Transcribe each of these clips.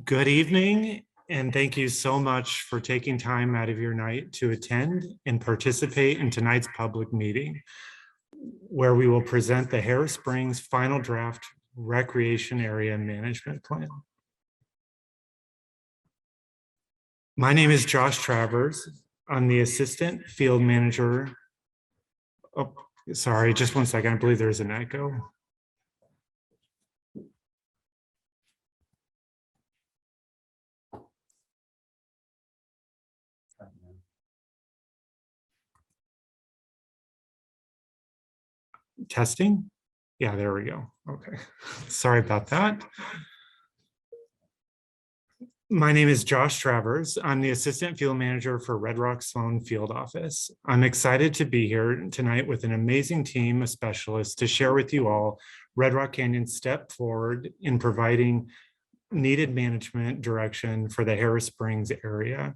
Good evening, and thank you so much for taking time out of your night to attend and participate in tonight's public meeting, where we will present the Harris Springs Final Draft Recreation Area Management Plan. My name is Josh Travers. I'm the Assistant Field Manager. Oh, sorry, just one second. I believe there's an echo. Testing? Yeah, there we go. Okay, sorry about that. My name is Josh Travers. I'm the Assistant Field Manager for Red Rock Sloan Field Office. I'm excited to be here tonight with an amazing team of specialists to share with you all Red Rock Canyon's step forward in providing needed management direction for the Harris Springs area.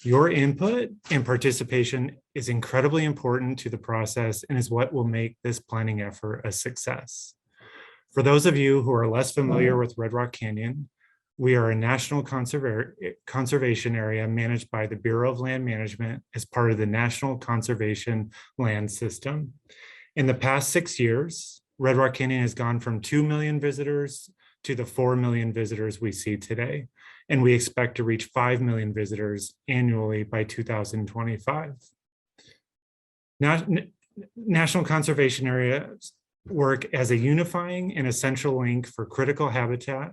Your input and participation is incredibly important to the process and is what will make this planning effort a success. For those of you who are less familiar with Red Rock Canyon, we are a national conservation area managed by the Bureau of Land Management as part of the National Conservation Land System. In the past 6 years, Red Rock Canyon has gone from 2 million visitors to the 4 million visitors we see today. And we expect to reach 5 million visitors annually by 2025. National conservation areas work as a unifying and essential link for critical habitat,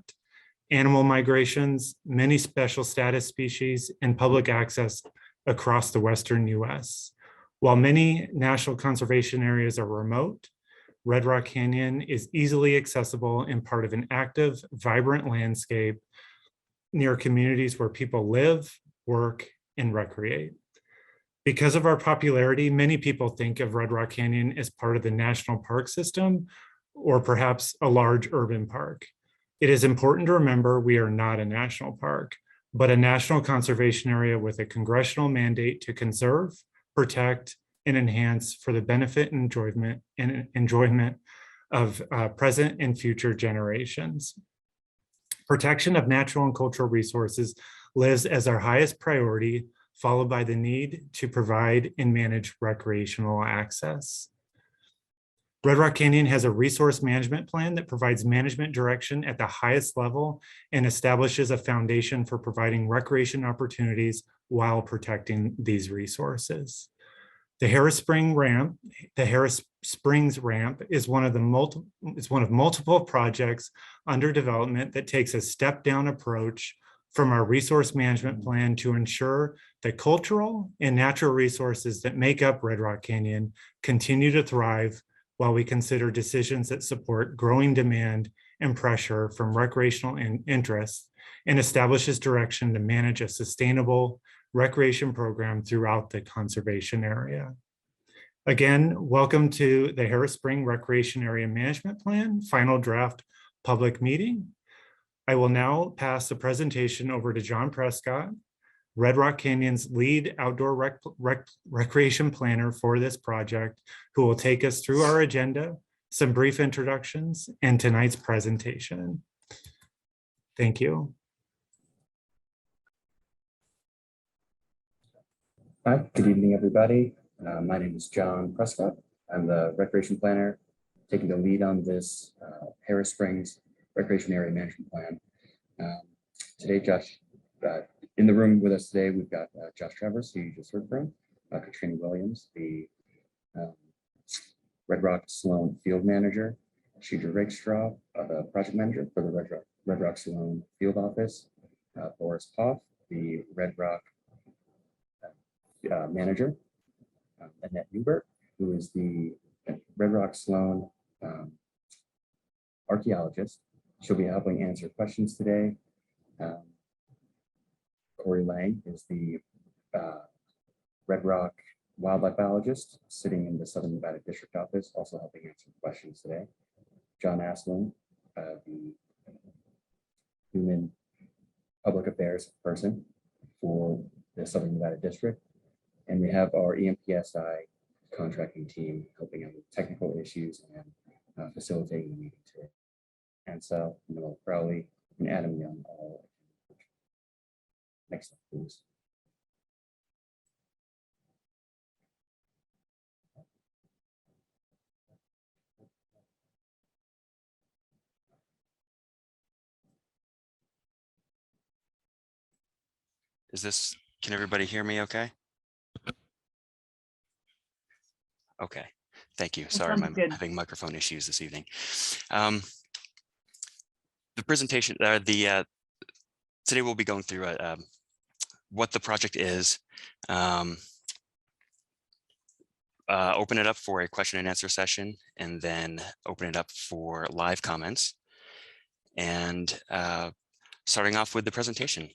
animal migrations, many special status species, and public access across the Western US. While many national conservation areas are remote, Red Rock Canyon is easily accessible and part of an active, vibrant landscape near communities where people live, work, and recreate. Because of our popularity, many people think of Red Rock Canyon as part of the national park system or perhaps a large urban park. It is important to remember we are not a national park, but a national conservation area with a congressional mandate to conserve, protect, and enhance for the benefit and enjoyment of present and future generations. Protection of natural and cultural resources lives as our highest priority, followed by the need to provide and manage recreational access. Red Rock Canyon has a resource management plan that provides management direction at the highest level and establishes a foundation for providing recreation opportunities while protecting these resources. The Harris Springs ramp is one of multiple projects under development that takes a step-down approach from our resource management plan to ensure the cultural and natural resources that make up Red Rock Canyon continue to thrive while we consider decisions that support growing demand and pressure from recreational interests and establishes direction to manage a sustainable recreation program throughout the conservation area. Again, welcome to the Harris Springs Recreation Area Management Plan Final Draft Public Meeting. I will now pass the presentation over to John Prescott, Red Rock Canyon's lead outdoor recreation planner for this project, who will take us through our agenda, some brief introductions, and tonight's presentation. Thank you. Hi, good evening, everybody. My name is John Prescott. I'm the recreation planner taking the lead on this Harris Springs Recreation Area Management Plan. Today, Josh, in the room with us today, we've got Josh Travers, who you just heard from, Katrina Williams, the Red Rock Sloan Field Manager, Shedra Rakestraw, the project manager for the Red Rock Sloan Field Office, Boris Poff, the Red Rock manager, Annette Hubert, who is the Red Rock Sloan archaeologist. She'll be helping answer questions today. Corey Lang is the Red Rock wildlife biologist sitting in the Southern Nevada District Office, also helping answer questions today. John Aslin, the human public affairs person for the Southern Nevada District. And we have our EMPSI contracting team helping out with technical issues and facilitating the meeting today. And so Noel Crowley and Adam Young all Next slide, please. Can everybody hear me okay? Okay, thank you. Sorry, sounds I'm good. having microphone issues this evening. The presentation, today we'll be going through what the project is, open it up for a question and answer session, and then open it up for live comments. And starting off with the presentation.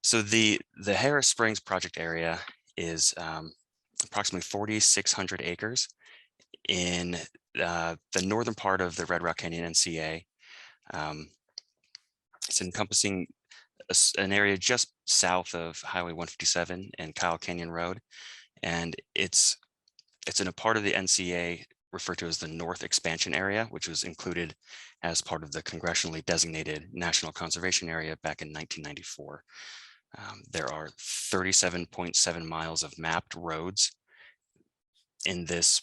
So the Harris Springs project area is approximately 4,600 acres in the northern part of the Red Rock Canyon NCA. It's encompassing an area just south of Highway 157 and Kyle Canyon Road. And it's in a part of the NCA referred to as the North Expansion Area, which was included as part of the congressionally designated National Conservation Area back in 1994. There are 37.7 miles of mapped roads in this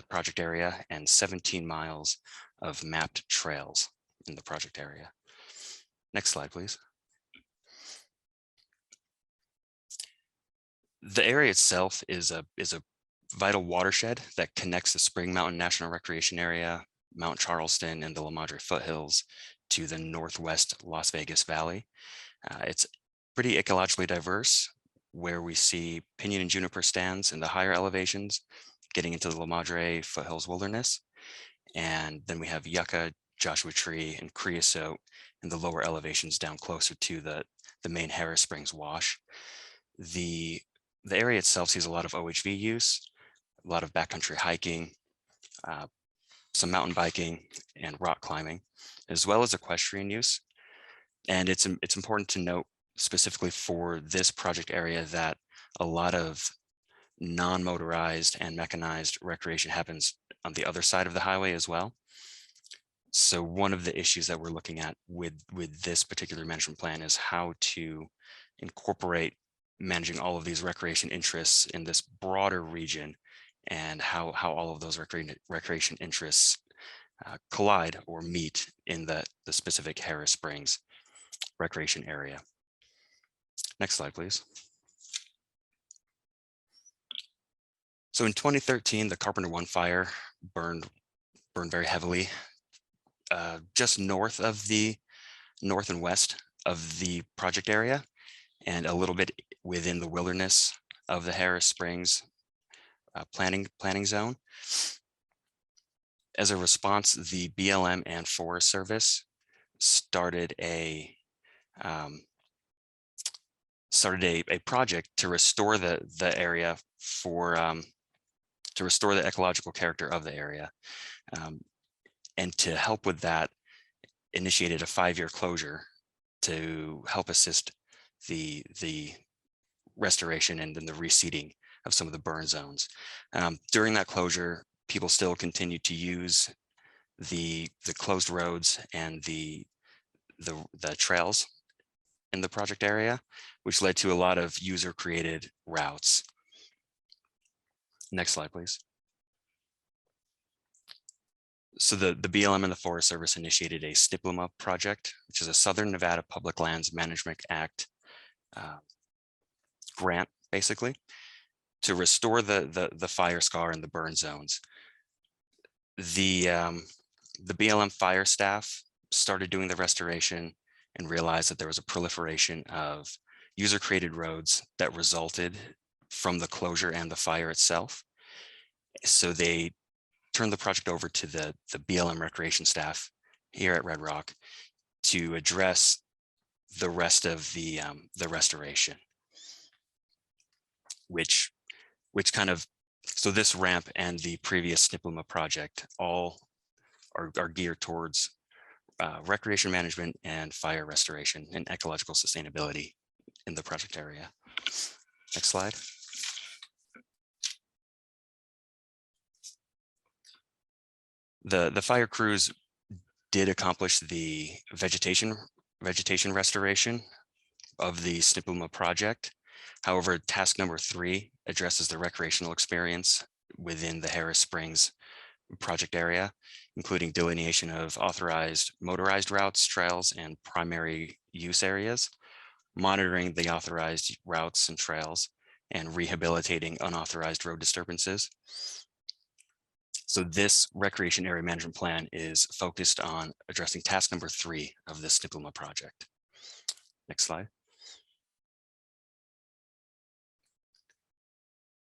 project area and 17 miles of mapped trails in the project area. Next slide, please. The area itself is a vital watershed that connects the Spring Mountain National Recreation Area, Mount Charleston, and the La Madre foothills to the northwest Las Vegas Valley. It's pretty ecologically diverse, where we see pinyon and juniper stands in the higher elevations, getting into the La Madre foothills wilderness. And then we have yucca, Joshua tree, and creosote in the lower elevations down closer to the main Harris Springs wash. The area itself sees a lot of OHV use, a lot of backcountry hiking, some mountain biking and rock climbing, as well as equestrian use. And it's important to note specifically for this project area that a lot of non-motorized and mechanized recreation happens on the other side of the highway as well. So one of the issues that we're looking at with this particular management plan is how to incorporate managing all of these recreation interests in this broader region, and how all of those recreation interests collide or meet in the specific Harris Springs recreation area. Next slide, please. So in 2013, the Carpenter 1 fire burned very heavily just north and west of the project area, and a little bit within the wilderness of the Harris Springs planning zone. As a response, the BLM and Forest Service started a project to restore the area to restore the ecological character of the area, and to help with that, initiated a 5-year closure to help assist the restoration and then the reseeding of some of the burn zones. During that closure, people still continued to use the closed roads and the trails in the project area, which led to a lot of user-created routes. Next slide, please. So the BLM and the Forest Service initiated a SNPLMA project, which is a Southern Nevada Public Lands Management Act grant, basically, to restore the fire scar and the burn zones. The BLM fire staff started doing the restoration and realized that there was a proliferation of user-created roads that resulted from the closure and the fire itself. So they turned the project over to the BLM recreation staff here at Red Rock to address the rest of the restoration, which kind of, so this ramp and the previous SNPLMA project all are geared towards recreation management and fire restoration and ecological sustainability in the project area. Next slide. The fire crews did accomplish the vegetation restoration of the Snipuma project. However, task number 3 addresses the recreational experience within the Harris Springs project area, including delineation of authorized motorized routes, trails, and primary use areas, monitoring the authorized routes and trails, and rehabilitating unauthorized road disturbances. So this recreation area management plan is focused on addressing task number 3 of the Snipuma project. Next slide.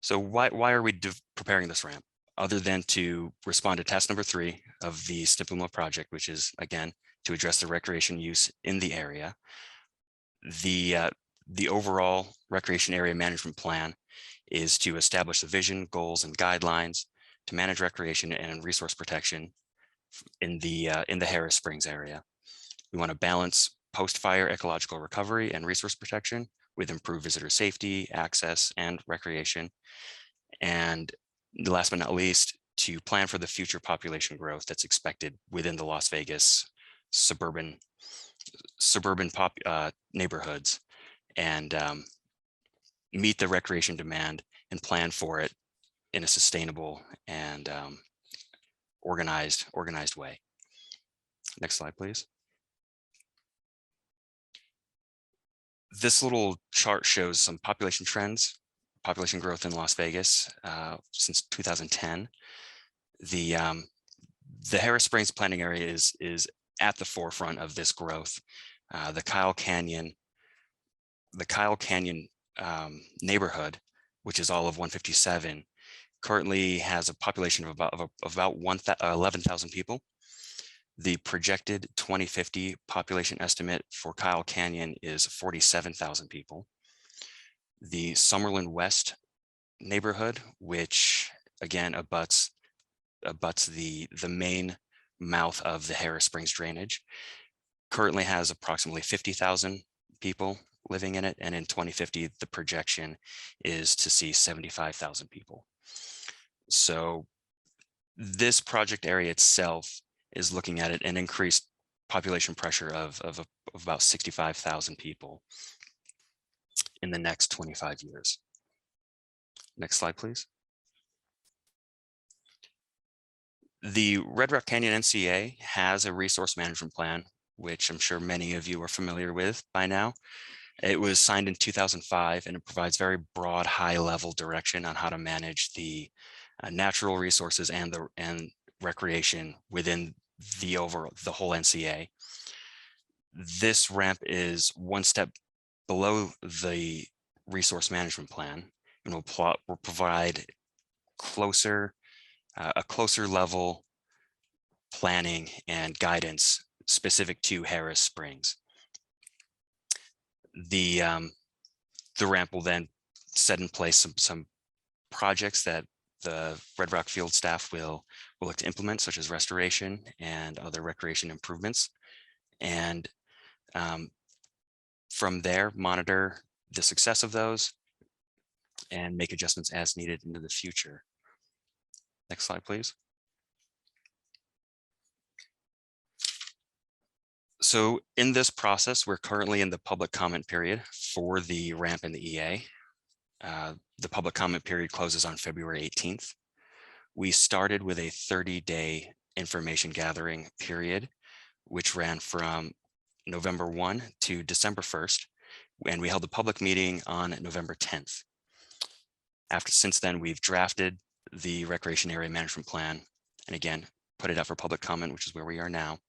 So why are we preparing this ramp? Other than to respond to task number 3 of the Snipuma project, which is, again, to address the recreation use in the area. The overall recreation area management plan is to establish the vision, goals, and guidelines to manage recreation and resource protection in the Harris Springs area. We want to balance post-fire ecological recovery and resource protection with improved visitor safety, access, and recreation. And last but not least, to plan for the future population growth that's expected within the Las Vegas suburban neighborhoods, and meet the recreation demand and plan for it in a sustainable and organized way. Next slide, please. This little chart shows some population trends, population growth in Las Vegas since 2010. The Harris Springs planning area is at the forefront of this growth. The Kyle Canyon neighborhood, which is all of 157, currently has a population of about 11,000 people. The projected 2050 population estimate for Kyle Canyon is 47,000 people. The Summerlin West neighborhood, which again abuts the main mouth of the Harris Springs drainage, currently has approximately 50,000 people living in it, and in 2050 the projection is to see 75,000 people. So this project area itself is looking at an increased population pressure of about 65,000 people in the next 25 years. Next slide, please. The Red Rock Canyon NCA has a resource management plan, which I'm sure many of you are familiar with by now. It was signed in 2005, and it provides very broad, high-level direction on how to manage the natural resources and recreation within the whole NCA. This ramp is one step below the resource management plan, and will provide a closer level planning and guidance specific to Harris Springs. The ramp will then set in place some projects that the Red Rock field staff will look to implement, such as restoration and other recreation improvements. And from there, monitor the success of those and make adjustments as needed into the future. Next slide, please. So in this process, we're currently in the public comment period for the ramp and the EA. The public comment period closes on February 18th. We started with a 30-day information gathering period, which ran from November 1 to December 1st, and we held a public meeting on November 10th. Since then, we've drafted the recreation area management plan, and again, put it out for public comment, which is where we are now.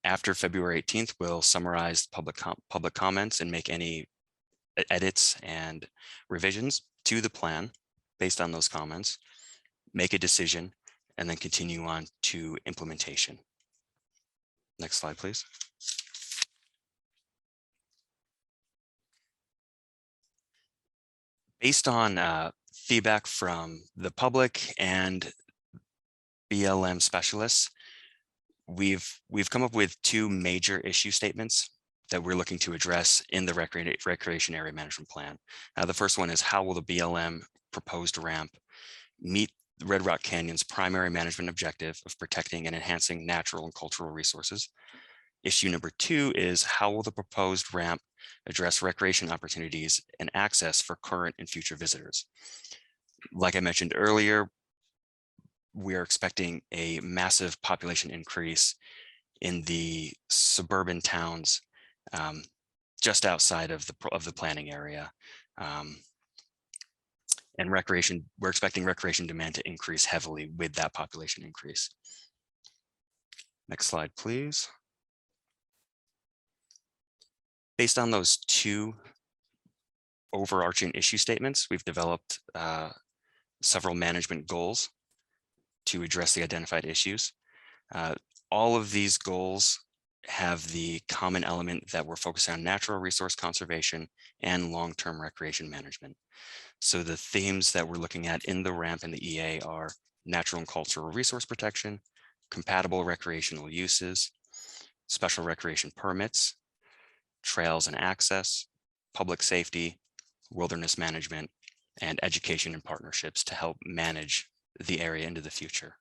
After February 18th, we'll summarize public comments and make any edits and revisions to the plan based on those comments, make a decision, and then continue on to implementation. Next slide, please. Based on feedback from the public and BLM specialists, we've come up with two major issue statements that we're looking to address in the recreation area management plan. The first one is, how will the BLM proposed ramp meet Red Rock Canyon's primary management objective of protecting and enhancing natural and cultural resources? Issue number 2 is, how will the proposed ramp address recreation opportunities and access for current and future visitors. Like I mentioned earlier, we are expecting a massive population increase in the suburban towns just outside of the planning area. And we're expecting recreation demand to increase heavily with that population increase. Next slide, please. Based on those two overarching issue statements, we've developed several management goals to address the identified issues. All of these goals have the common element that we're focused on natural resource conservation and long-term recreation management. So the themes that we're looking at in the RAMP and the EA are natural and cultural resource protection, compatible recreational uses, special recreation permits, trails and access, public safety, wilderness management, and education and partnerships to help manage the area into the future.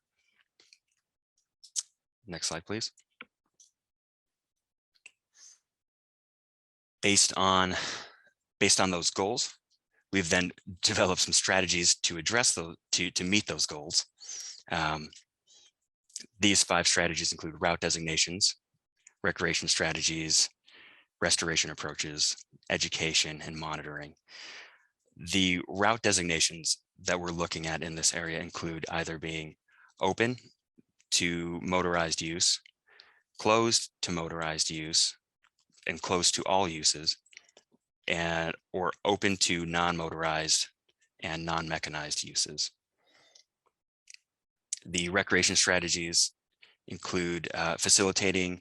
Next slide, please. Based on those goals, we've then developed some strategies to address those, to meet those goals. These 5 strategies include route designations, recreation strategies, restoration approaches, education, and monitoring. The route designations that we're looking at in this area include either being open to motorized use, closed to motorized use, and closed to all uses, or open to non-motorized and non-mechanized uses. The recreation strategies include facilitating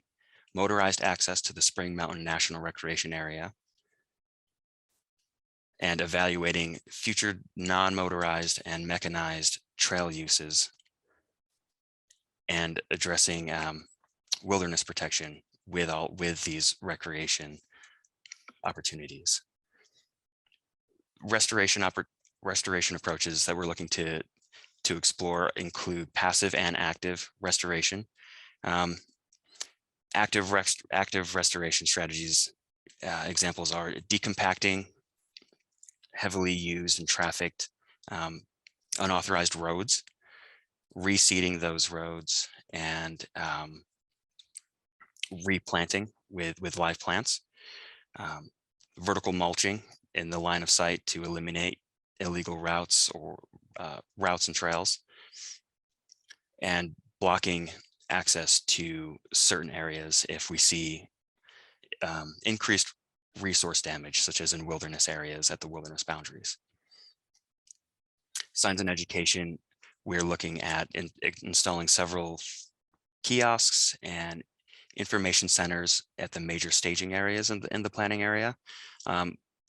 motorized access to the Spring Mountain National Recreation Area and evaluating future non-motorized and mechanized trail uses and addressing wilderness protection with these recreation opportunities. Restoration approaches that we're looking to explore include passive and active restoration. Active restoration strategies, examples are decompacting heavily used and trafficked unauthorized roads, reseeding those roads, and replanting with live plants, vertical mulching in the line of sight to eliminate illegal routes or routes and trails, and blocking access to certain areas if we see increased resource damage, such as in wilderness areas at the wilderness boundaries. Signs and education, we're looking at installing several kiosks and information centers at the major staging areas in the planning area.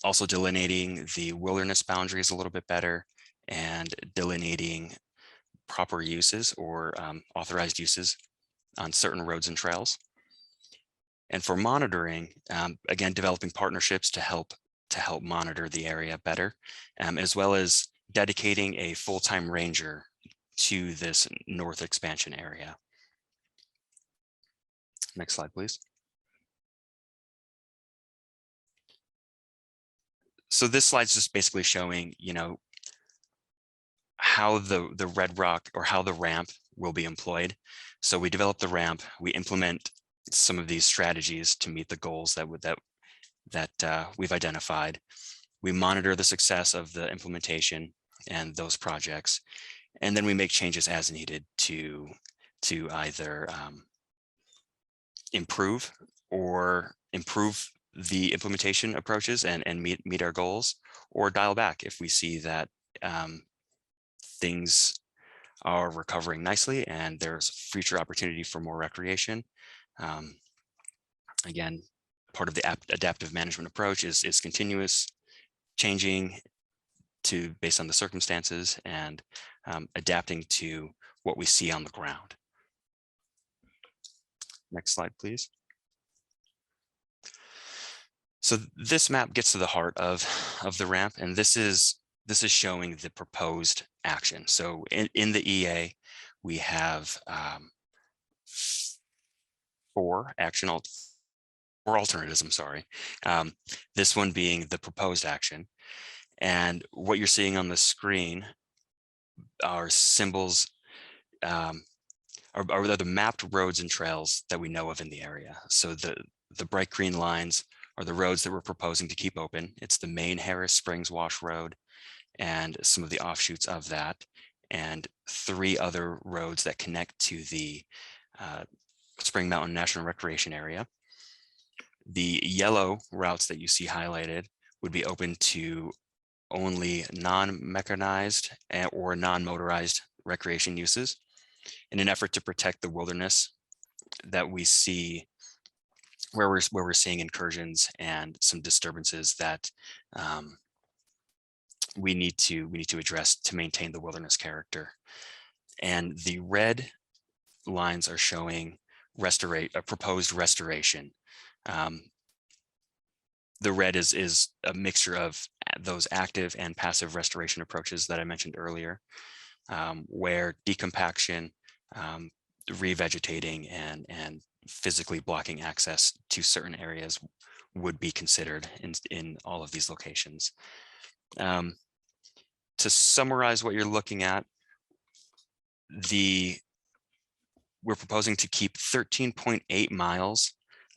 Also delineating the wilderness boundaries a little bit better and delineating proper uses or authorized uses on certain roads and trails. And for monitoring, again, developing partnerships to help monitor the area better, as well as dedicating a full-time ranger to this north expansion area. Next slide, please. So this slide's just basically showing, how the Red Rock or how the ramp will be employed. So we develop the ramp, we implement some of these strategies to meet the goals that we've identified. We monitor the success of the implementation and those projects, and then we make changes as needed to either improve the implementation approaches and meet our goals, or dial back if we see that things are recovering nicely and there's future opportunity for more recreation. Again, part of the adaptive management approach is continuous changing based on the circumstances and adapting to what we see on the ground. Next slide, please. So this map gets to the heart of the ramp, and this is showing the proposed action. So in the EA, we have 4 action or alternatives, I'm sorry. This one being the proposed action. And what you're seeing on the screen are symbols, are the mapped roads and trails that we know of in the area. So the bright green lines are the roads that we're proposing to keep open. It's the main Harris Springs Wash Road and some of the offshoots of that, and 3 other roads that connect to the Spring Mountain National Recreation Area. The yellow routes that you see highlighted would be open to only non-mechanized or non-motorized recreation uses in an effort to protect the wilderness that we see where we're seeing incursions and some disturbances that we need to address to maintain the wilderness character. And the red lines are showing a proposed restoration. The red is a mixture of those active and passive restoration approaches that I mentioned earlier, where decompaction, revegetating, and physically blocking access to certain areas would be considered in all of these locations. To summarize what you're looking at, we're proposing to keep 13.8 miles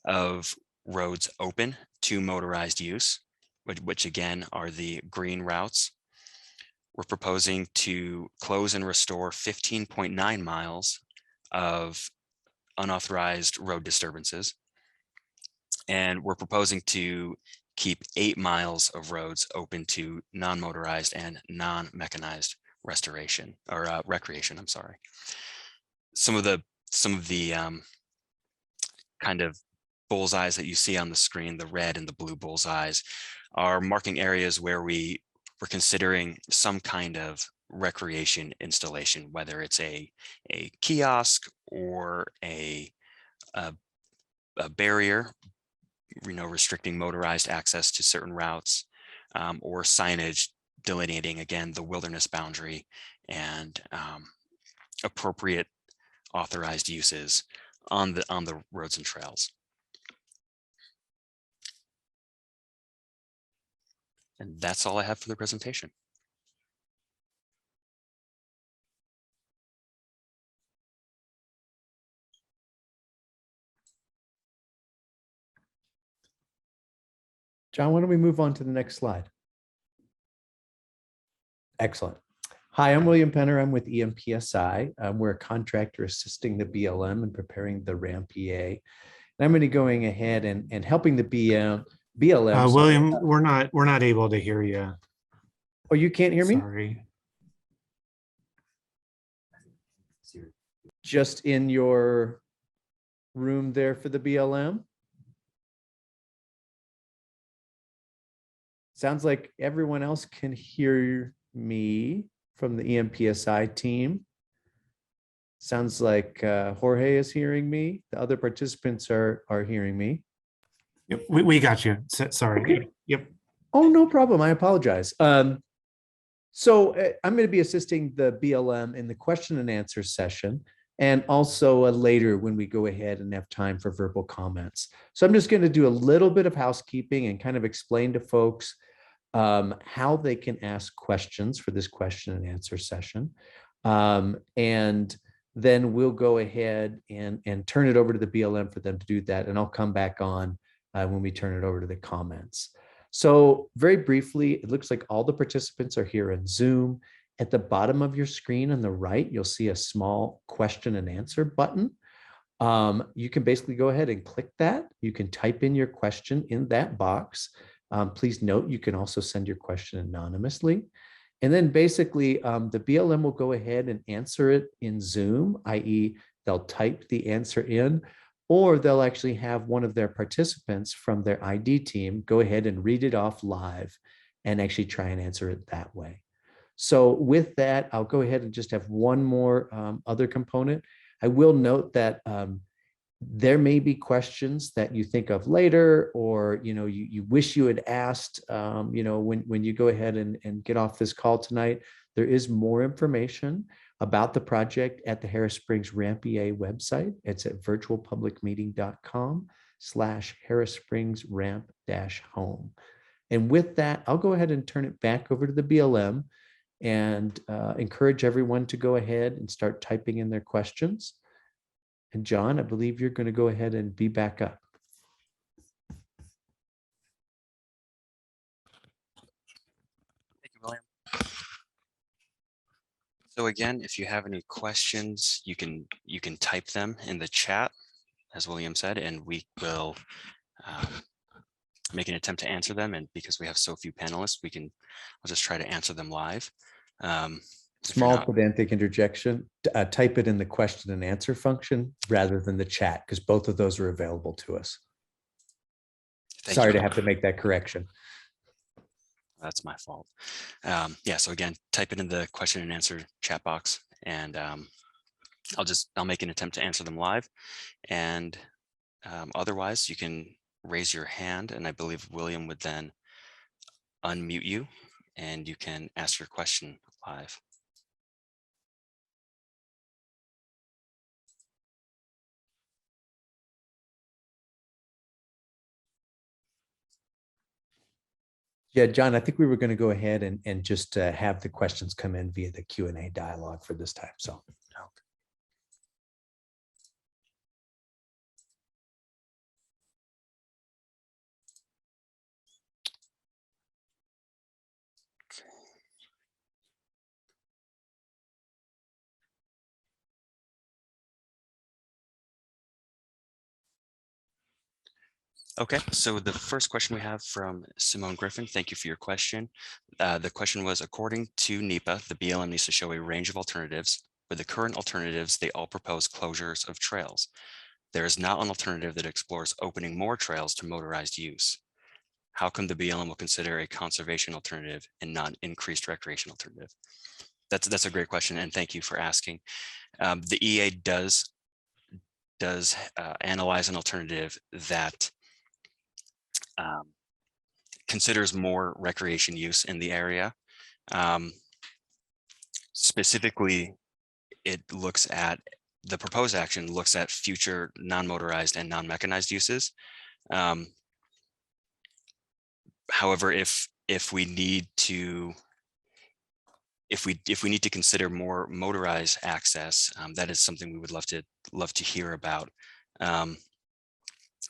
of roads open to motorized use, which again are the green routes. We're proposing to close and restore 15.9 miles of unauthorized road disturbances. And we're proposing to keep 8 miles of roads open to non-motorized and non-mechanized restoration or recreation, I'm sorry. Some of the kind of bullseyes that you see on the screen, the red and the blue bullseyes, are marking areas where we're considering some kind of recreation installation, whether it's a kiosk or a barrier, restricting motorized access to certain routes, or signage delineating, again, the wilderness boundary and appropriate authorized uses on the roads and trails. And that's all I have for the presentation. John, why don't we move on to the next slide? Excellent. Hi, I'm William Penner. I'm with EMPSI. We're a contractor assisting the BLM in preparing the ramp EA. And I'm going to be going ahead and helping the BLM. William, we're not able to hear you. Oh, you can't hear me? Sorry. Just in your room there for the BLM? Sounds like everyone else can hear me from the EMPSI team. Sounds like Jorge is hearing me. The other participants are hearing me. Yep, we got you. Sorry. Okay. Yep. Oh, no problem. I apologize. So I'm going to be assisting the BLM in the question and answer session, and also later when we go ahead and have time for verbal comments. So I'm just going to do a little bit of housekeeping and kind of explain to folks how they can ask questions for this question and answer session. And then we'll go ahead and turn it over to the BLM for them to do that. And I'll come back on when we turn it over to the comments. So very briefly, it looks like all the participants are here in Zoom. At the bottom of your screen on the right, you'll see a small question and answer button. You can basically go ahead and click that. You can type in your question in that box. Please note, you can also send your question anonymously. And then basically the BLM will go ahead and answer it in Zoom, i.e. they'll type the answer in, or they'll actually have one of their participants from their ID team go ahead and read it off live and actually try and answer it that way. So with that, I'll go ahead and just have one more other component. I will note that there may be questions that you think of later, or you wish you had asked when you go ahead and get off this call tonight. There is more information about the project at the Harris Springs Ramp EA website. It's at virtualpublicmeeting.com. Harris Springs ramp home. And with that, I'll go ahead and turn it back over to the BLM and encourage everyone to go ahead and start typing in their questions. And John, I believe you're going to go ahead and be back up. Thank you, William. So again, if you have any questions, you can type them in the chat, as William said, and we will make an attempt to answer them. And because we have so few panelists, I'll just try to answer them live. If you're Small not- pedantic interjection, type it in the question and answer function rather than the chat, because both of those are available to us. Thank Sorry you. to have to make that correction. That's my fault. Yeah, so again, type it in the question and answer chat box, and I'll make an attempt to answer them live. And otherwise, you can raise your hand, and I believe William would then unmute you, and you can ask your question live. Yeah, John, I think we were going to go ahead and just have the questions come in via the Q&A dialogue for this time. So. Okay, so the first question we have from Simone Griffin, thank you for your question. The question was, according to NEPA, the BLM needs to show a range of alternatives. With the current alternatives, they all propose closures of trails. There is not an alternative that explores opening more trails to motorized use. How come the BLM will consider a conservation alternative and not increased recreation alternative? That's a great question, and thank you for asking. The EA does analyze an alternative that considers more recreation use in the area. Specifically, the proposed action looks at future non-motorized and non-mechanized uses. However, if we need to consider more motorized access, that is something we would love to hear about.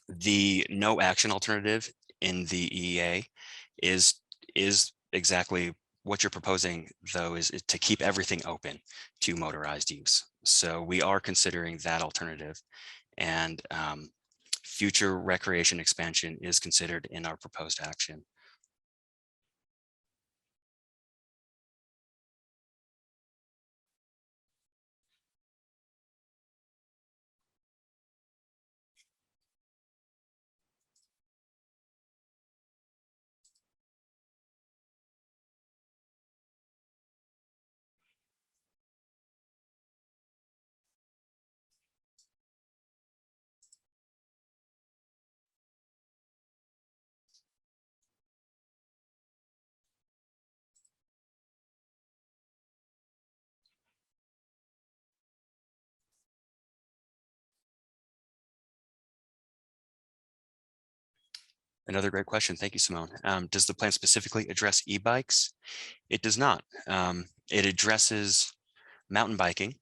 The no action alternative in the EA is exactly what you're proposing, though, is to keep everything open to motorized use. So we are considering that alternative, and future recreation expansion is considered in our proposed action. Another great question. Thank you, Simone. Does the plan specifically address e-bikes? It does not. It addresses mountain biking.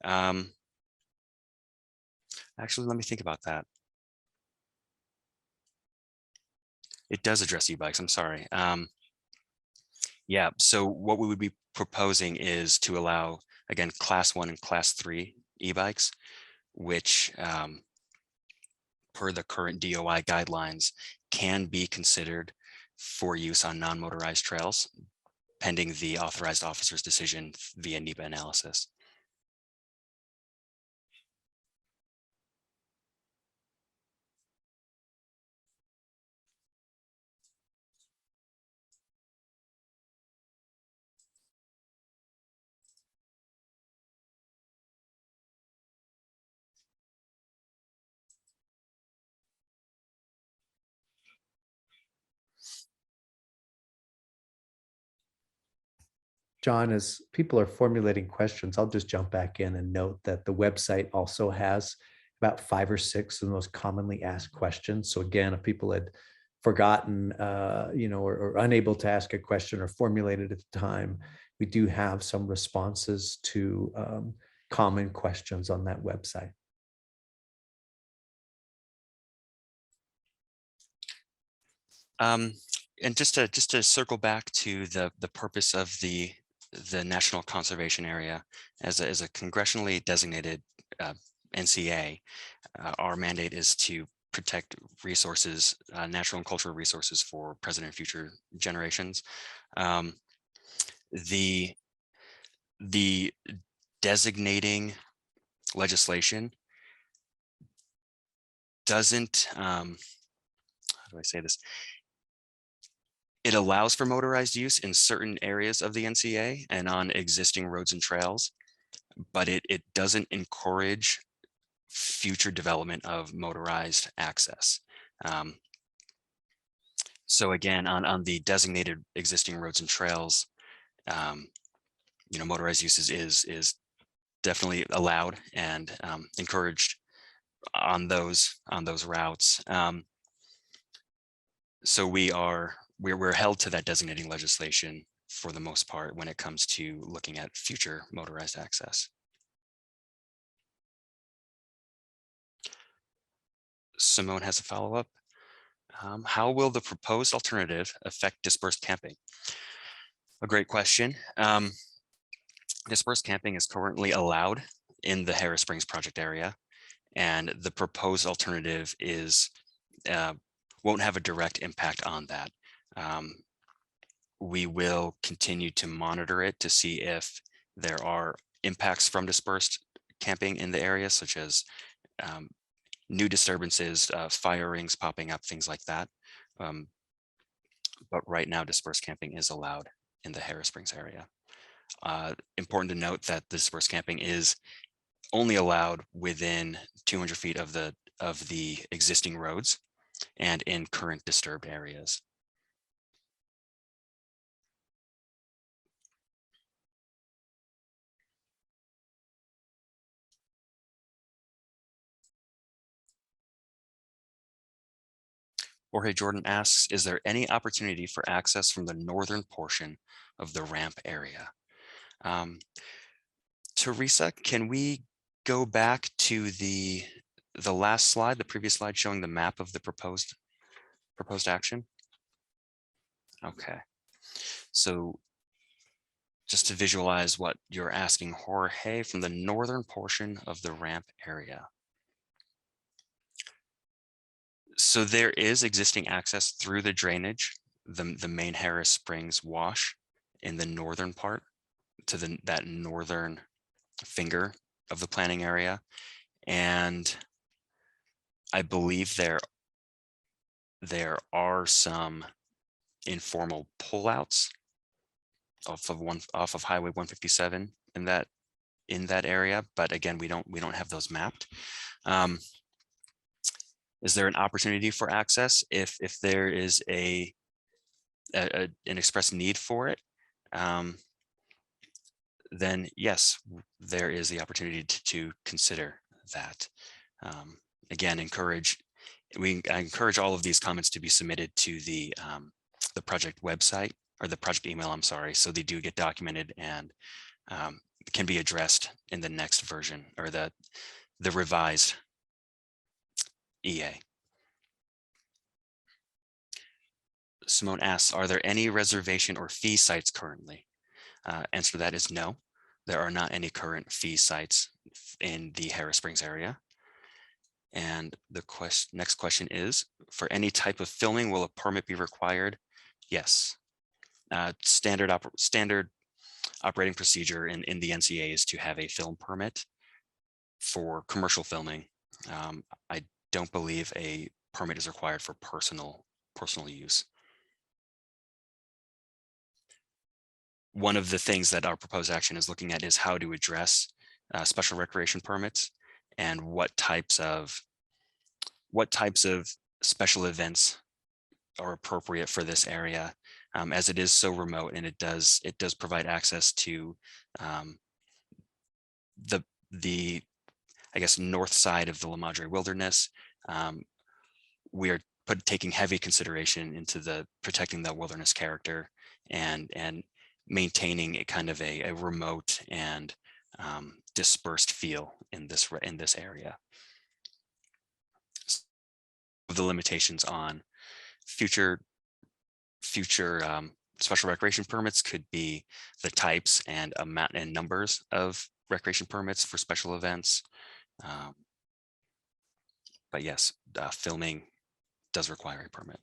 Actually, let me think about that. It does address e-bikes. I'm sorry. Yeah, so what we would be proposing is to allow, again, class 1 and class 3 e-bikes, which per the current DOI guidelines can be considered for use on non-motorized trails, pending the authorized officer's decision via NEPA analysis. John, as people are formulating questions, I'll just jump back in and note that the website also has about 5 or 6 of the most commonly asked questions. So again, if people had forgotten, or unable to ask a question or formulate it at the time, we do have some responses to common questions on that website. And just to circle back to the purpose of the National Conservation Area as a congressionally designated NCA, our mandate is to protect resources, natural and cultural resources for present and future generations. The designating legislation doesn't, how do I say this? It allows for motorized use in certain areas of the NCA and on existing roads and trails, but it doesn't encourage future development of motorized access. So again, on the designated existing roads and trails, motorized uses is definitely allowed and encouraged on those routes. So we're held to that designating legislation for the most part when it comes to looking at future motorized access. Simone has a follow-up. How will the proposed alternative affect dispersed camping? A great question. Dispersed camping is currently allowed in the Harris Springs project area, and the proposed alternative won't have a direct impact on that. We will continue to monitor it to see if there are impacts from dispersed camping in the area, such as new disturbances, fire rings popping up, things like that. But right now, dispersed camping is allowed in the Harris Springs area. Important to note that the dispersed camping is only allowed within 200 feet of the existing roads and in current disturbed areas. Jorge Jordan asks, is there any opportunity for access from the northern portion of the ramp area? Teresa, can we go back to the last slide, the previous slide showing the map of the proposed action? Okay, so just to visualize what you're asking, Jorge, from the northern portion of the ramp area. So there is existing access through the drainage, the main Harris Springs wash in the northern part to that northern finger of the planning area. And I believe there are some informal pullouts off of Highway 157 in that area, but again, we don't have those mapped. Is there an opportunity for access if there is an express need for it? Then yes, there is the opportunity to consider that. Again, I encourage all of these comments to be submitted to the project website, or the project email, I'm sorry, so they do get documented and can be addressed in the next version, or the revised EA. Simone asks, are there any reservation or fee sites currently? Answer to that is no. There are not any current fee sites in the Harris Springs area. And the next question is, for any type of filming, will a permit be required? Yes. Standard operating procedure in the NCA is to have a film permit for commercial filming. I don't believe a permit is required for personal use. One of the things that our proposed action is looking at is how to address special recreation permits and what types of special events are appropriate for this area, as it is so remote, and it does provide access to the I guess, north side of the La Madre Wilderness. We are taking heavy consideration into the protecting the wilderness character and maintaining a kind of a remote and dispersed feel in this area. The limitations on future special recreation permits could be the types and amount and numbers of recreation permits for special events. But yes, filming does require a permit.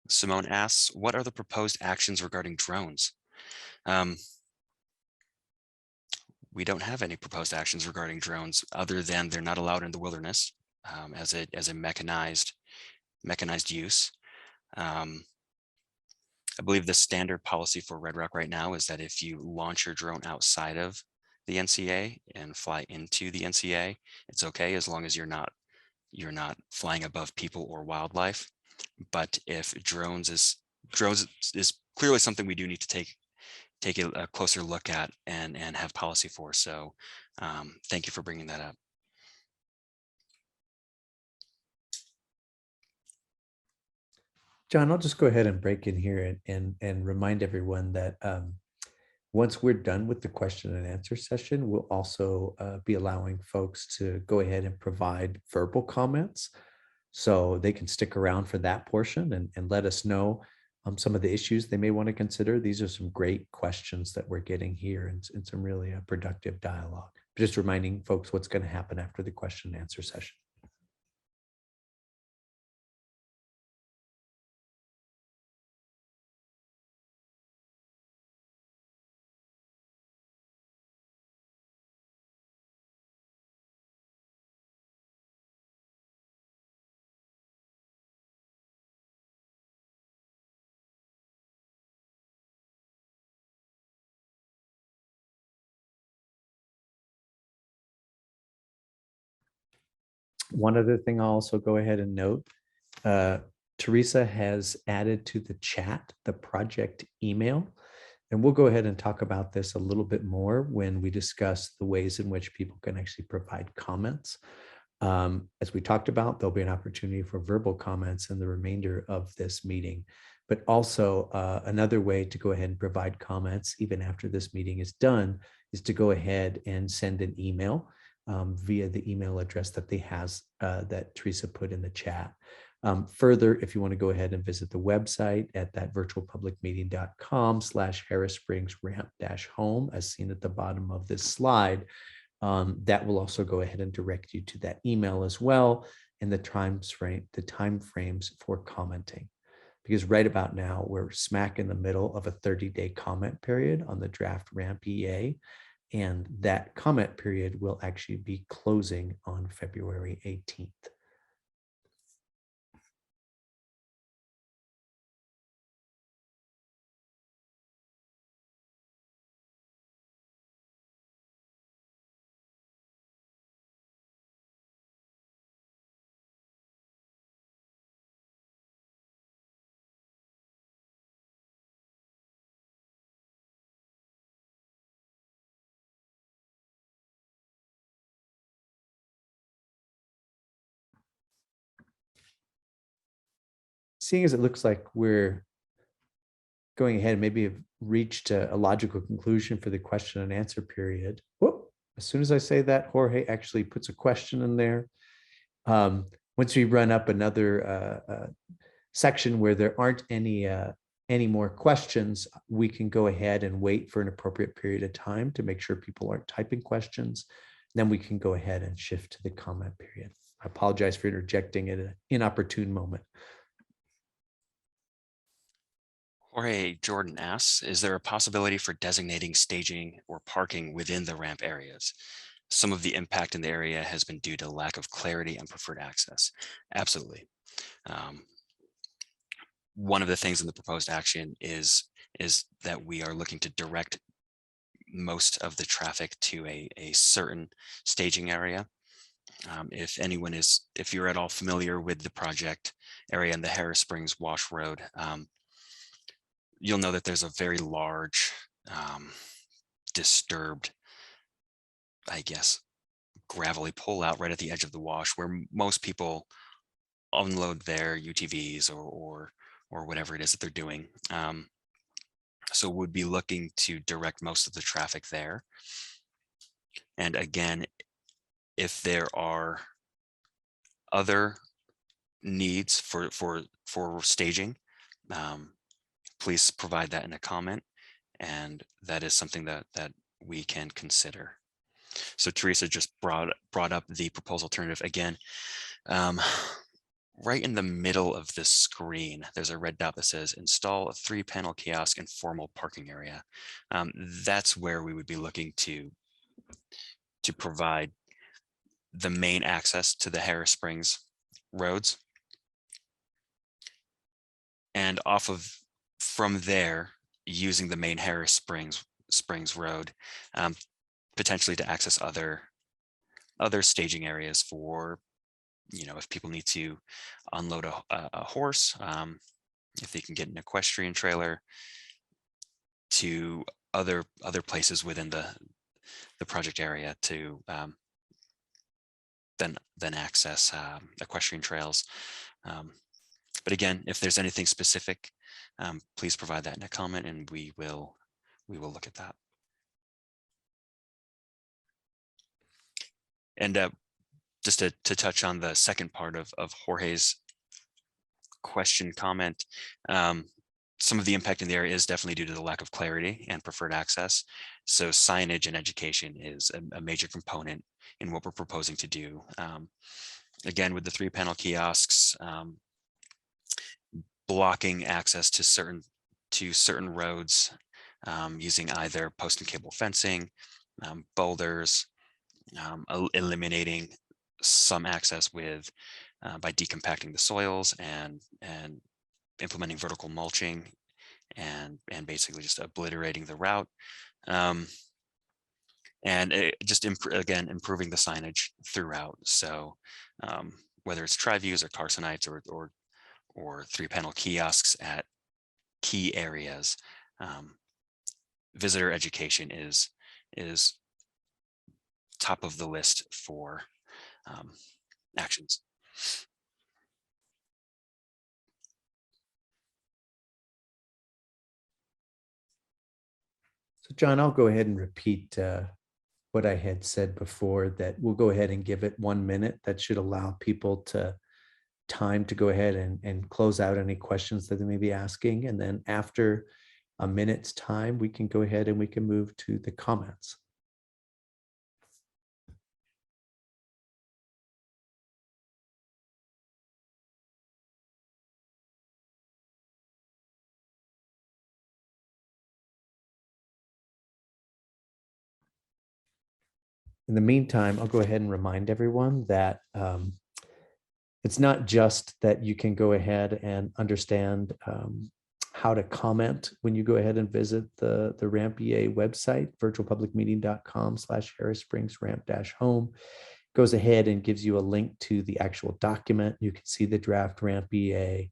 Simone asks, what are the proposed actions regarding drones? We don't have any proposed actions regarding drones other than they're not allowed in the wilderness as a mechanized use. I believe the standard policy for Red Rock right now is that if you launch your drone outside of the NCA and fly into the NCA, it's okay as long as you're not flying above people or wildlife. But if drones is clearly something we do need to take a closer look at and have policy for. So thank you for bringing that up. John, I'll just go ahead and break in here and remind everyone that once we're done with the question and answer session, we'll also be allowing folks to go ahead and provide verbal comments. So they can stick around for that portion and let us know some of the issues they may want to consider. These are some great questions that we're getting here and some really productive dialogue. Just reminding folks what's going to happen after the question and answer session. One other thing I'll also go ahead and note, Teresa has added to the chat the project email, and we'll go ahead and talk about this a little bit more when we discuss the ways in which people can actually provide comments. As we talked about, there'll be an opportunity for verbal comments in the remainder of this meeting, but also another way to go ahead and provide comments even after this meeting is done is to go ahead and send an email via the email address that Teresa put in the chat. Further, if you want to go ahead and visit the website at that virtualpublicmeeting.com/Harris Springs ramp-home, as seen at the bottom of this slide, that will also go ahead and direct you to that email as well, and the time frames for commenting. Because right about now, we're smack in the middle of a 30-day comment period on the draft ramp EA. And that comment period will actually be closing on February 18th. Seeing as it looks like we're going ahead and maybe have reached a logical conclusion for the question and answer period. Whoop, as soon as I say that, Jorge actually puts a question in there. Once we run up another section where there aren't any more questions, we can go ahead and wait for an appropriate period of time to make sure people aren't typing questions. Then we can go ahead and shift to the comment period. I apologize for interjecting at an inopportune moment. Jorge Jordan asks, is there a possibility for designating staging or parking within the ramp areas? some of the impact in the area has been due to lack of clarity and preferred access. Absolutely. One of the things in the proposed action is that we are looking to direct most of the traffic to a certain staging area. If you're at all familiar with the project area in the Harris Springs Wash Road, you'll know that there's a very large, disturbed, I guess, gravelly pullout right at the edge of the wash where most people unload their UTVs or whatever it is that they're doing. So we'd be looking to direct most of the traffic there. And again, if there are other needs for staging, please provide that in a comment, and that is something that we can consider. So Teresa just brought up the proposed alternative again. Right in the middle of the screen, there's a red dot that says install a 3-panel kiosk in formal parking area. That's where we would be looking to provide the main access to the Harris Springs roads. And from there, using the main Harris Springs Road, potentially to access other staging areas for, if people need to unload a horse, if they can get an equestrian trailer, to other places within the project area to then access equestrian trails. But again, if there's anything specific, please provide that in a comment, and we will look at that. And just to touch on the second part of Jorge's comment, some of the impact in the area is definitely due to the lack of clarity and preferred access. So signage and education is a major component in what we're proposing to do. Again, with the 3-panel kiosks, blocking access to certain roads using either post and cable fencing, boulders, eliminating some access by decompacting the soils and implementing vertical mulching and basically just obliterating the route. And again, improving the signage throughout. So whether it's tri-views or Carsonites or 3-panel kiosks at key areas, visitor education is top of the list for actions. So John, I'll go ahead and repeat what I had said before, that we'll go ahead and give it 1 minute. That should allow people time to go ahead and close out any questions that they may be asking. And then after a minute's time, we can go ahead and we can move to the comments. In the meantime, I'll go ahead and remind everyone that it's not just that you can go ahead and understand how to comment when you go ahead and visit the Ramp EA website, virtualpublicmeeting.com/Harris Springs ramp-home. Goes ahead and gives you a link to the actual document. You can see the draft Ramp EA,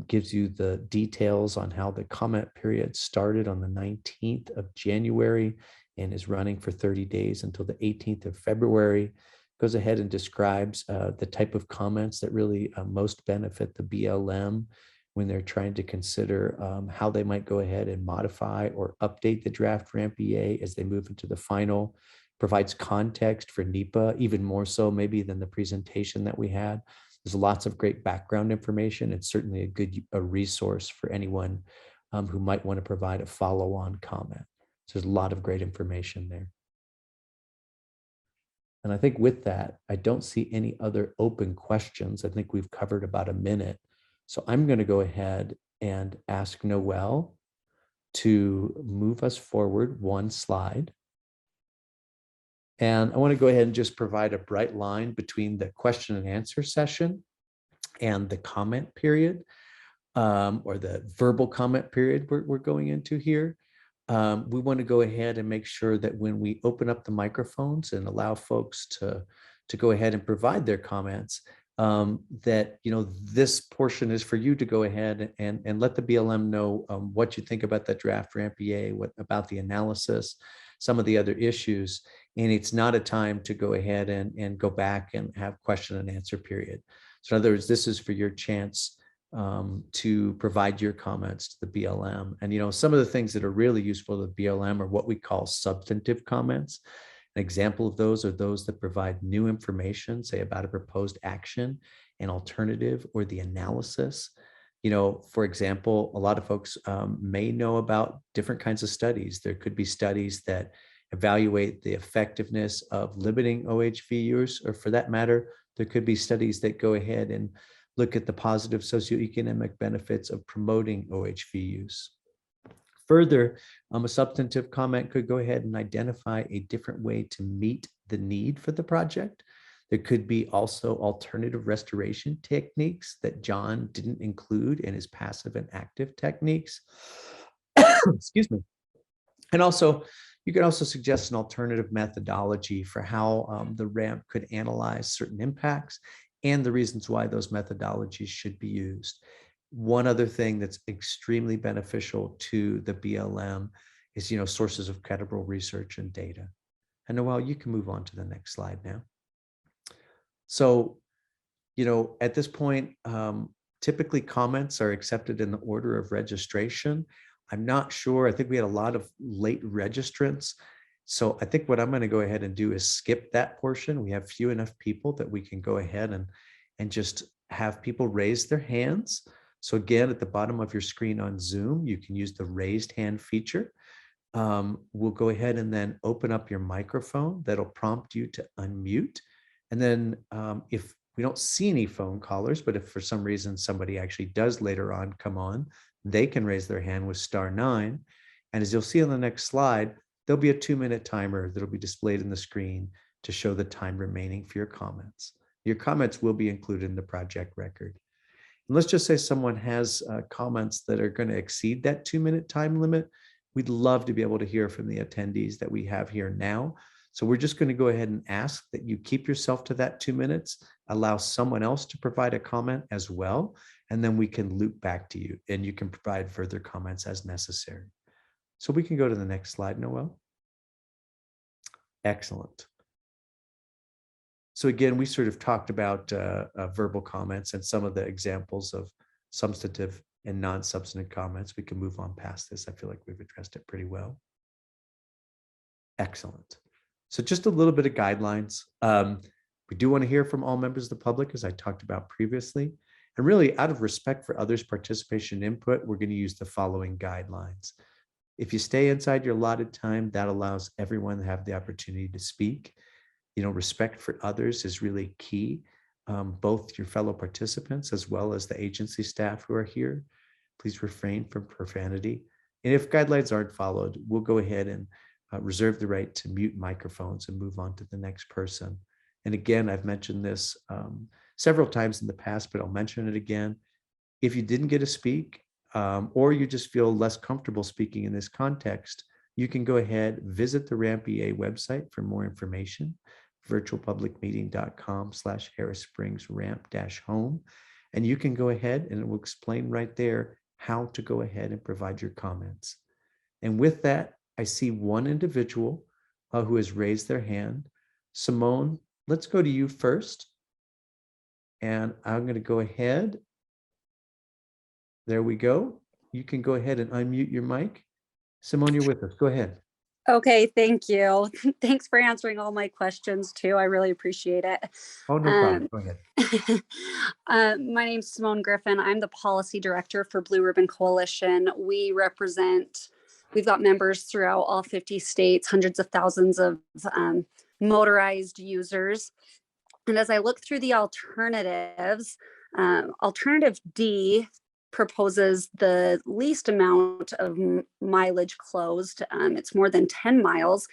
gives you the details on how the comment period started on the 19th of January and is running for 30 days until the 18th of February. Goes ahead and describes the type of comments that really most benefit the BLM when they're trying to consider how they might go ahead and modify or update the draft Ramp EA as they move into the final. Provides context for NEPA, even more so maybe than the presentation that we had. There's lots of great background information. It's certainly a resource for anyone who might want to provide a follow-on comment. So there's a lot of great information there. And I think with that, I don't see any other open questions. I think we've covered about a minute. So I'm going to go ahead and ask Noel to move us forward one slide. And I want to go ahead and just provide a bright line between the question and answer session and the comment period, or the verbal comment period we're going into here. We want to go ahead and make sure that when we open up the microphones and allow folks to go ahead and provide their comments, that this portion is for you to go ahead and let the BLM know what you think about that draft RAMP-EA, what about the analysis, some of the other issues. And it's not a time to go ahead and go back and have question and answer period. So in other words, this is for your chance to provide your comments to the BLM. And some of the things that are really useful to the BLM are what we call substantive comments. An example of those are those that provide new information, say about a proposed action, an alternative, or the analysis. For example, a lot of folks may know about different kinds of studies. There could be studies that evaluate the effectiveness of limiting OHV use, or for that matter, there could be studies that go ahead and look at the positive socioeconomic benefits of promoting OHV use. Further, a substantive comment could go ahead and identify a different way to meet the need for the project. There could be also alternative restoration techniques that John didn't include in his passive and active techniques. Excuse me. And also, you could also suggest an alternative methodology for how the RAMP could analyze certain impacts and the reasons why those methodologies should be used. One other thing that's extremely beneficial to the BLM is, sources of credible research and data. And Noel, you can move on to the next slide now. So, at this point, typically comments are accepted in the order of registration. I'm not sure. I think we had a lot of late registrants. So I think what I'm going to go ahead and do is skip that portion. We have few enough people that we can go ahead and just have people raise their hands. So again, at the bottom of your screen on Zoom, you can use the raised hand feature. We'll go ahead and then open up your microphone. That'll prompt you to unmute. And then if we don't see any phone callers, but if for some reason somebody actually does later on come on, they can raise their hand with *9. And as you'll see on the next slide, there'll be a 2-minute timer that'll be displayed in the screen to show the time remaining for your comments. Your comments will be included in the project record. And let's just say someone has comments that are going to exceed that 2-minute time limit. We'd love to be able to hear from the attendees that we have here now. So we're just going to go ahead and ask that you keep yourself to that 2 minutes, allow someone else to provide a comment as well, and then we can loop back to you and you can provide further comments as necessary. So we can go to the next slide, Noel. Excellent. So again, we sort of talked about verbal comments and some of the examples of substantive and non-substantive comments. We can move on past this. I feel like we've addressed it pretty well. Excellent. So just a little bit of guidelines. We do want to hear from all members of the public, as I talked about previously. And really, out of respect for others' participation and input, we're going to use the following guidelines. If you stay inside your allotted time, that allows everyone to have the opportunity to speak. Respect for others is really key, both your fellow participants as well as the agency staff who are here. Please refrain from profanity. And if guidelines aren't followed, we'll go ahead and reserve the right to mute microphones and move on to the next person. And again, I've mentioned this several times in the past, but I'll mention it again. If you didn't get to speak, or you just feel less comfortable speaking in this context, you can go ahead, visit the RAMP-EA website for more information, virtualpublicmeeting.com/Harris-Springs-RAMP-home. And you can go ahead and it will explain right there how to go ahead and provide your comments. And with that, I see one individual who has raised their hand. Simone, let's go to you first. And I'm going to go ahead. There we go. You can go ahead and unmute your mic. Simone, you're with us. Go ahead. Okay, thank you. Thanks for answering all my questions too. I really appreciate it. Oh, no problem. Go ahead. My name's Simone Griffin. I'm the policy director for Blue Ribbon Coalition. We've got members throughout all 50 states, hundreds of thousands of motorized users. And as I look through the alternatives, alternative D proposes the least amount of mileage closed. It's more than 10 miles.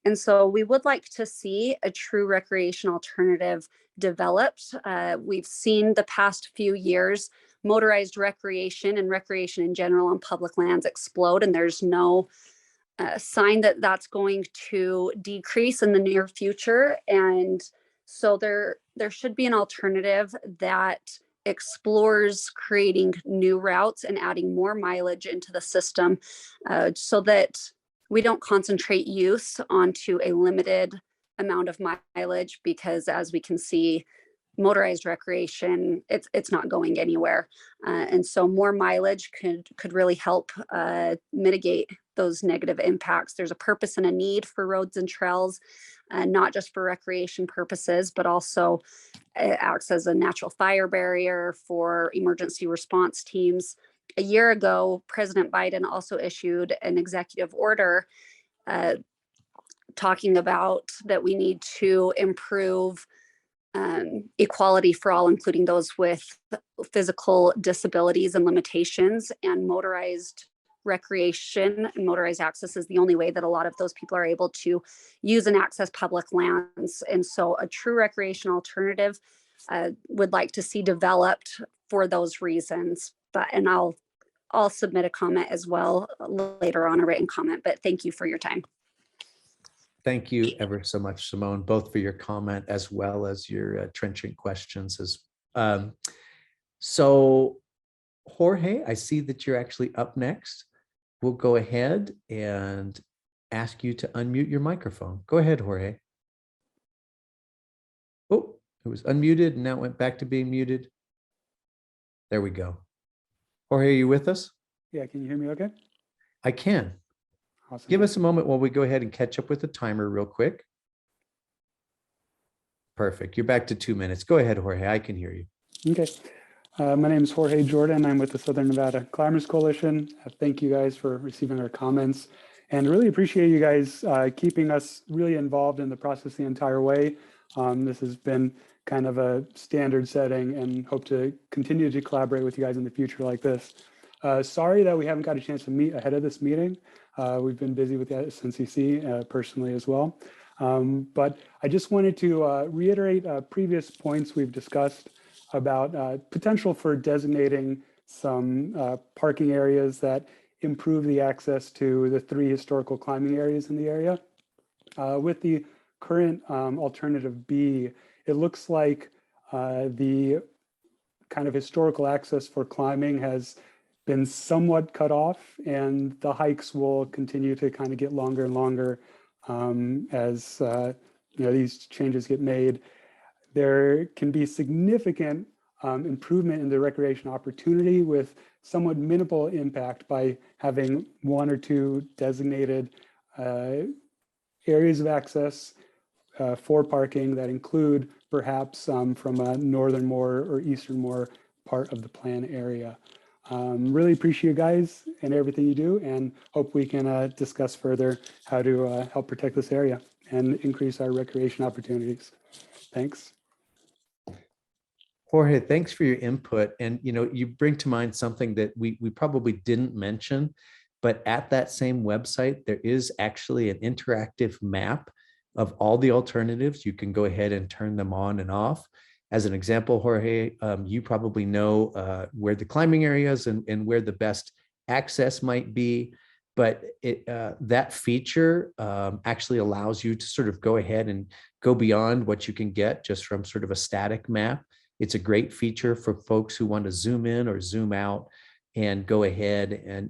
And so we would like to see a true recreation alternative developed. We've seen the past few years motorized recreation and recreation in general on public lands explode, and there's no sign that that's going to decrease in the near future. And so there should be an alternative that explores creating new routes and adding more mileage into the system, so that we don't concentrate use onto a limited amount of mileage, because as we can see, motorized recreation, it's not going anywhere. And so more mileage could really help mitigate those negative impacts. There's a purpose and a need for roads and trails, not just for recreation purposes, but also it acts as a natural fire barrier for emergency response teams. A year ago, President Biden also issued an executive order talking about that we need to improve equality for all, including those with physical disabilities and limitations, and motorized recreation and motorized access is the only way that a lot of those people are able to use and access public lands. And so a true recreation alternative would like to see developed for those reasons. And I'll submit a comment as well later on, a written comment, but thank you for your time. Thank you ever so much, Simone, both for your comment as well as your trenchant questions. So Jorge, I see that you're actually up next. We'll go ahead and ask you to unmute your microphone. Go ahead, Jorge. Oh, it was unmuted and now it went back to being muted. There we go. Jorge, are you with us? Yeah, can you hear me okay? I can. Awesome. Give us a moment while we go ahead and catch up with the timer real quick. Perfect. You're back to 2 minutes. Go ahead, Jorge. I can hear you. Okay. My name is Jorge Jordan. I'm with the Southern Nevada Climbers Coalition. Thank you guys for receiving our comments, and really appreciate you guys keeping us really involved in the process the entire way. This has been kind of a standard setting, and hope to continue to collaborate with you guys in the future like this. Sorry that we haven't got a chance to meet ahead of this meeting. We've been busy with the SNCC personally as well. But I just wanted to reiterate previous points we've discussed about potential for designating some parking areas that improve the access to the 3 historical climbing areas in the area. With the current alternative B, it looks like the kind of historical access for climbing has been somewhat cut off, and the hikes will continue to kind of get longer and longer as these changes get made. There can be significant improvement in the recreation opportunity with somewhat minimal impact by having 1 or 2 designated areas of access for parking that include perhaps from a northernmore or easternmore part of the plan area. Really appreciate you guys and everything you do, and hope we can discuss further how to help protect this area and increase our recreation opportunities. Thanks. Jorge, thanks for your input. And you bring to mind something that we probably didn't mention, but at that same website, there is actually an interactive map of all the alternatives. You can go ahead and turn them on and off. As an example, Jorge, you probably know where the climbing areas and where the best access might be, but that feature actually allows you to sort of go ahead and go beyond what you can get just from sort of a static map. It's a great feature for folks who want to zoom in or zoom out and go ahead and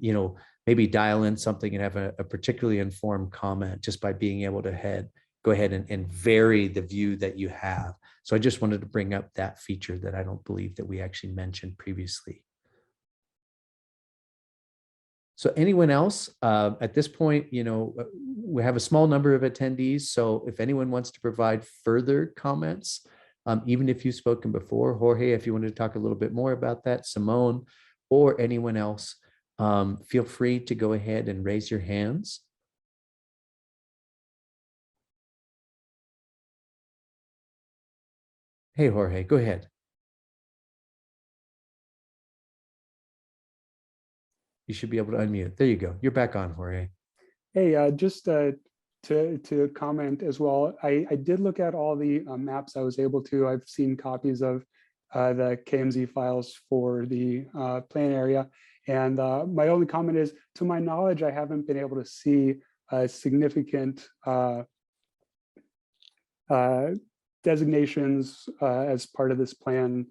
maybe dial in something and have a particularly informed comment just by being able to go ahead and vary the view that you have. So I just wanted to bring up that feature that I don't believe that we actually mentioned previously. So anyone else at this point, we have a small number of attendees. So if anyone wants to provide further comments, even if you've spoken before, Jorge, if you wanted to talk a little bit more about that, Simone, or anyone else, feel free to go ahead and raise your hands. Hey, Jorge, go ahead. You should be able to unmute. There you go. You're back on, Jorge. Hey, just to comment as well, I did look at all the maps I was able to. I've seen copies of the KMZ files for the plan area. And my only comment is, to my knowledge, I haven't been able to see significant designations as part of this plan,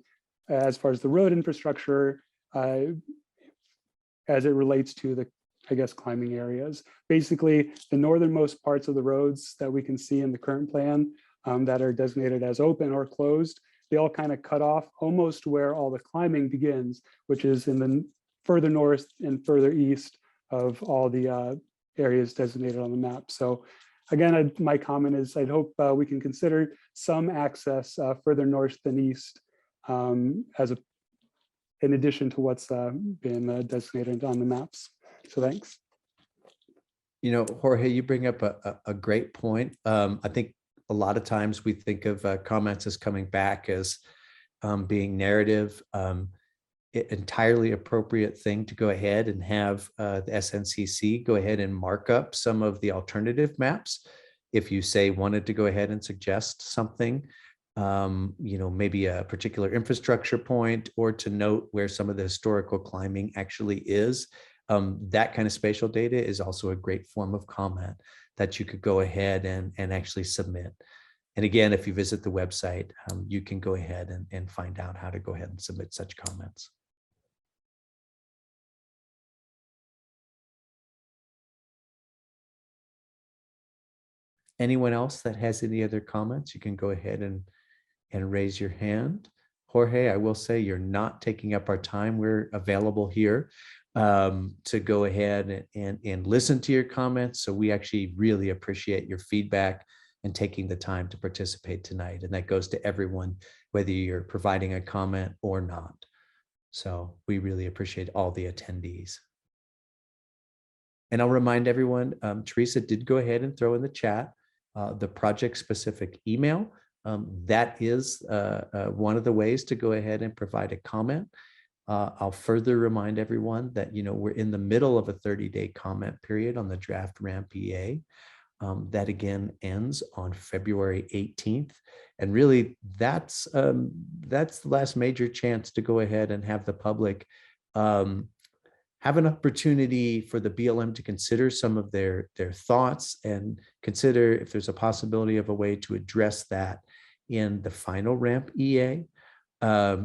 as far as the road infrastructure, as it relates to the, I guess, climbing areas. Basically, the northernmost parts of the roads that we can see in the current plan that are designated as open or closed, they all kind of cut off almost where all the climbing begins, which is in the further north and further east of all the areas designated on the map. So again, my comment is I'd hope we can consider some access further north than east as in addition to what's been designated on the maps. So thanks. You know, Jorge, you bring up a great point. I think a lot of times we think of comments as coming back as being narrative. Entirely appropriate thing to go ahead and have the SNCC go ahead and mark up some of the alternative maps. If you say wanted to go ahead and suggest something, you know, maybe a particular infrastructure point, or to note where some of the historical climbing actually is. That kind of spatial data is also a great form of comment that you could go ahead and actually submit. And again, if you visit the website, you can go ahead and find out how to go ahead and submit such comments. Anyone else that has any other comments, you can go ahead and raise your hand. Jorge, I will say you're not taking up our time. We're available here to go ahead and listen to your comments. So we actually really appreciate your feedback and taking the time to participate tonight. And that goes to everyone, whether you're providing a comment or not. So we really appreciate all the attendees. And I'll remind everyone, Teresa did go ahead and throw in the chat the project specific email. That is one of the ways to go ahead and provide a comment. I'll further remind everyone that, you know, we're in the middle of a 30-day comment period on the draft ramp EA. That again ends on February 18th. And really that's the last major chance to go ahead and have the public have an opportunity for the BLM to consider some of their thoughts and consider if there's a possibility of a way to address that in the final ramp EA.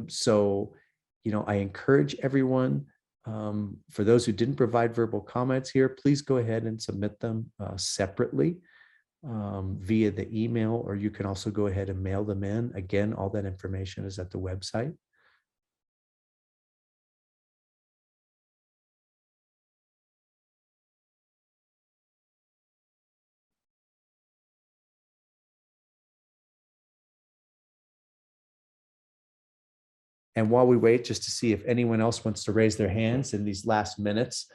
So, you know, I encourage everyone, for those who didn't provide verbal comments here, please go ahead and submit them separately via the email, or you can also go ahead and mail them in. Again, all that information is at the website. And while we wait just to see if anyone else wants to raise their hands in these last minutes,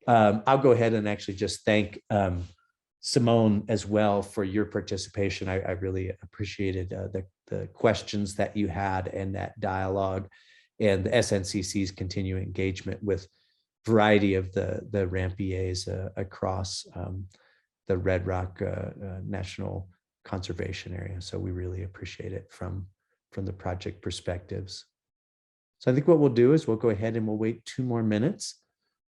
I'll go ahead and actually just thank Simone as well for your participation. I really appreciated the questions that you had and that dialogue, and the SNCC's continuing engagement with variety of the ramp EAs across the Red Rock National Conservation Area. So we really appreciate it from the project perspectives. So I think what we'll do is we'll go ahead and we'll wait 2 more minutes.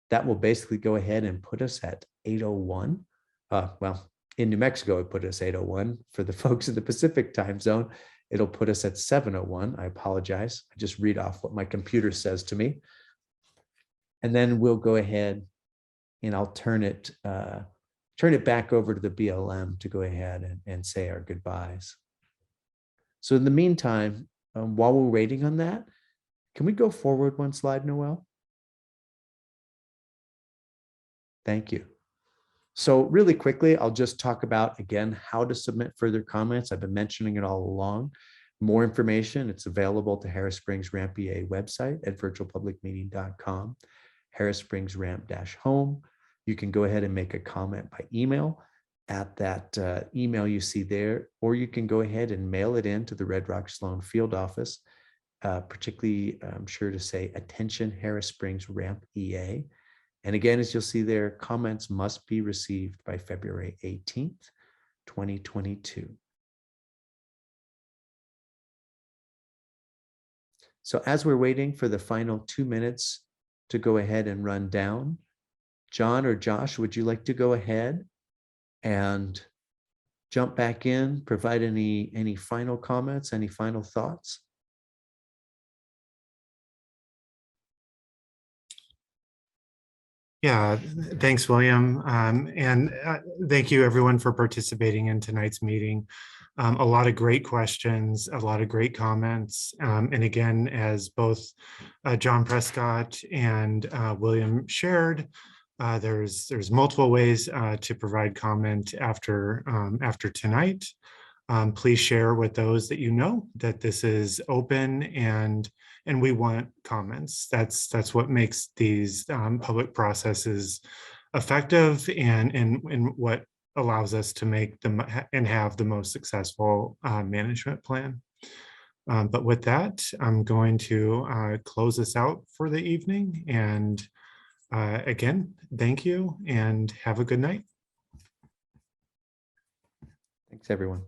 That will basically go ahead and put us at 8:01. Well, in New Mexico, it put us 8:01. For the folks in the Pacific time zone, it'll put us at 7:01. I apologize. I just read off what my computer says to me. And then we'll go ahead and I'll turn it back over to the BLM to go ahead and say our goodbyes. So in the meantime, while we're waiting on that, can we go forward 1 slide, Noel? Thank you. So really quickly, I'll just talk about, again, how to submit further comments. I've been mentioning it all along. More information, it's available at the Harris Springs Ramp EA website at virtualpublicmeeting.com, Harris Springs Ramp-home. You can go ahead and make a comment by email at that email you see there, or you can go ahead and mail it in to the Red Rock Sloan field office. Particularly, I'm sure to say, attention Harris Springs Ramp EA. And again, as you'll see there, comments must be received by February 18th, 2022. So as we're waiting for the final 2 minutes to go ahead and run down, John or Josh, would you like to go ahead and jump back in, provide any final comments, any final thoughts? Yeah, thanks, William. And thank you everyone for participating in tonight's meeting. A lot of great questions, a lot of great comments. And again, as both John Prescott and William shared, there's multiple ways to provide comment after tonight. Please share with those that you know that this is open and we want comments. That's what makes these public processes effective and what allows us to make them and have the most successful management plan. But with that, I'm going to close this out for the evening. And again, thank you and have a good night. Thanks, everyone.